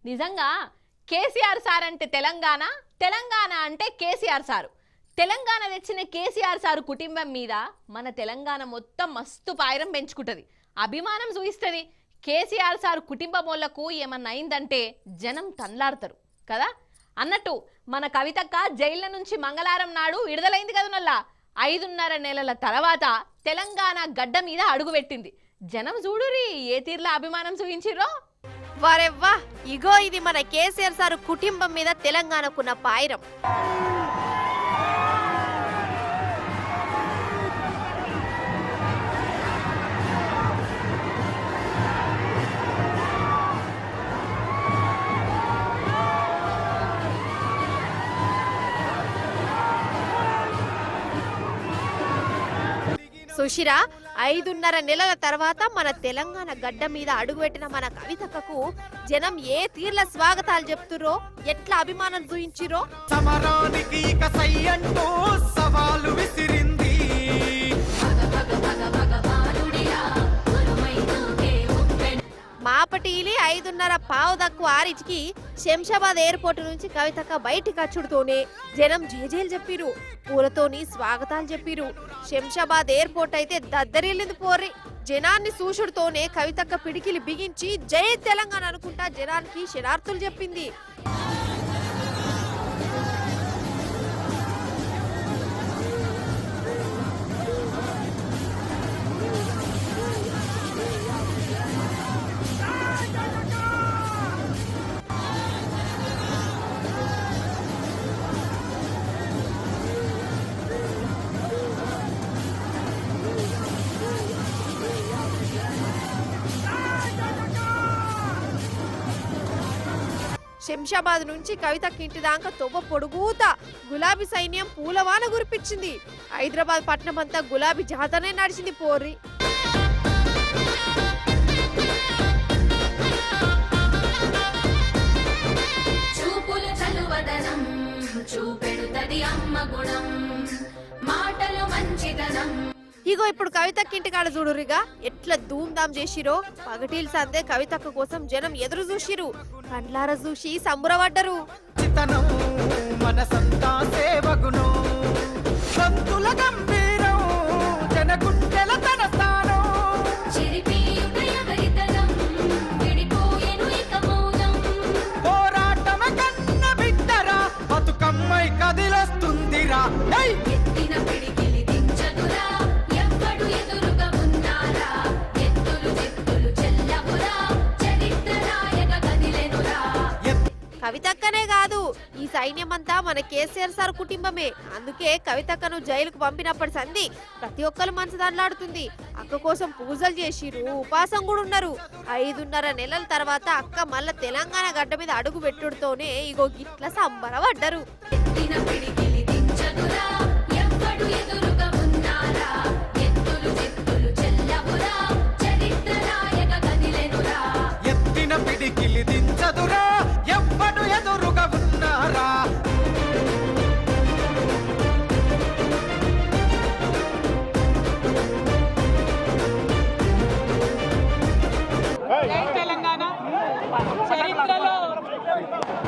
నిజంగా కేసీఆర్ సార్ అంటే తెలంగాణ, తెలంగాణ అంటే కేసీఆర్ సారు. తెలంగాణ తెచ్చిన కేసీఆర్ సారు కుటుంబం మీద మన తెలంగాణ మొత్తం మస్తు పాయరం పెంచుకుంటుంది, అభిమానం చూపిస్తుంది. కేసీఆర్ సారు కుటుంబం వాళ్ళకు ఏమన్నా అయిందంటే జనం తన్లాడతారు కదా. అన్నట్టు మన కవితక్క జైళ్ళ నుంచి మంగళవారం నాడు విడుదలైంది కదా. నల్లా 5.5 నెలల తర్వాత తెలంగాణ గడ్డ మీద అడుగుపెట్టింది. జనం చూడురి ఏ తీర్ల అభిమానం చూపించిరో. వారెవ్వా, ఇగో ఇది మన కేసీఆర్ సారు కుటుంబం మీద తెలంగాణకున్న పాయిరం. సుశిరా, 5.5 నెలల తర్వాత మన తెలంగాణ గడ్డ మీద అడుగుపెట్టిన మన కవితకు జనం ఏ తీర్ల స్వాగతాలు చెప్తురో, ఎట్లా అభిమానం చూయించిరో. సమరానికి ఇక సై అంటూ సవాలు విసిరింది. మాపటీలి 5:30 పావు తక్కువ 6కి శంషాబాద్ ఎయిర్పోర్ట్ నుంచి కవితక్క బయటికి వచ్చుడుతోనే జనం జేజేలు చెప్పిరు, పూలతోని స్వాగతాలు చెప్పిరు. శంషాబాద్ ఎయిర్పోర్ట్ అయితే దద్దరిల్లింది పోర్రి. జనాన్ని చూసుడుతోనే కవితక్క పిడికిలి బిగించి జై తెలంగాణ అనుకుంటా జనానికి శరార్థులు చెప్పింది. శంషాబాద్ నుంచి కవితకి ఇంటి దాకా తొవ్వ పొడుగుతా గులాబీ సైన్యం పూలవాన కురిపించింది. హైదరాబాద్ పట్టణం అంతా గులాబీ జాతరనే నడిచింది పోర్రి. ఇగో ఇప్పుడు కవితక్క ఇంటికాడ చూడురిగా ఎట్లా ధూమ్ధామ్ చేసిరో. పగటీలు సందే కవితక్క కోసం జనం ఎదురు చూసిరు, కండ్లార చూసి సంబురపడ్డరు. కవితక్కనే కాదు, ఈ సైన్యం అంతా మన కేసీఆర్ సార్ కుటుంబమే. అందుకే కవితక్కను జైలుకు పంపినప్పటి సంధి ప్రతి ఒక్కరు మనసు దాంట్లాడుతుంది. అక్క కోసం పూజలు చేసిరు, ఉపాసం కూడా ఉన్నారు. 5.5 నెలల తర్వాత అక్క మళ్ళా తెలంగాణ గడ్డ మీద అడుగు పెట్టుడుతోనే ఇగో గిట్ల సంబరపడ్డరు.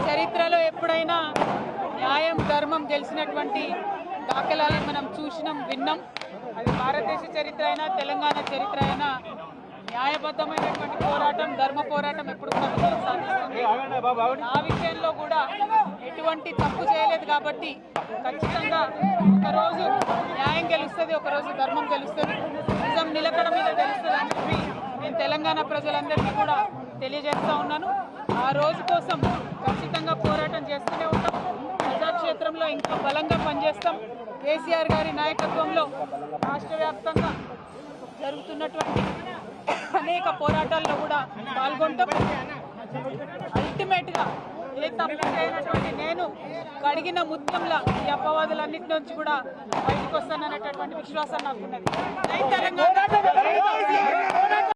చరిత్రలో ఎప్పుడైనా న్యాయం ధర్మం గెలిచినటువంటి దాఖలాలు మనం చూసినాం, విన్నాం. అది భారతదేశ చరిత్ర అయినా తెలంగాణ చరిత్ర అయినా న్యాయబద్ధమైనటువంటి పోరాటం, ధర్మ పోరాటం ఎప్పుడు కూడా విజయం సాధిస్తుంది. ఆ విషయంలో కూడా ఎటువంటి తప్పు చేయలేదు కాబట్టి ఖచ్చితంగా ఒకరోజు న్యాయం గెలుస్తుంది, ఒకరోజు ధర్మం గెలుస్తుంది, నిజం నిలకడ మీద గెలుస్తుంది అని చెప్పి నేను తెలంగాణ ప్రజలందరికీ కూడా తెలియజేస్తూ ఉన్నాను. ఆ రోజు కోసం ఖచ్చితంగా పోరాటం చేస్తూనే ఉంటాం. ప్రజాక్షేత్రంలో ఇంకా బలంగా పనిచేస్తాం. కేసీఆర్ గారి నాయకత్వంలో రాష్ట్ర వ్యాప్తంగా జరుగుతున్నటువంటి అనేక పోరాటాల్లో కూడా పాల్గొంటాం. అల్టిమేట్గా ఏ తప్పు చేయనటువంటి నేను కడిగిన ముత్యంలా ఈ అపవాదులన్నింటి నుంచి కూడా బయటకు వస్తాననేటటువంటి విశ్వాసం నాకున్నది. జై తెలంగాణ.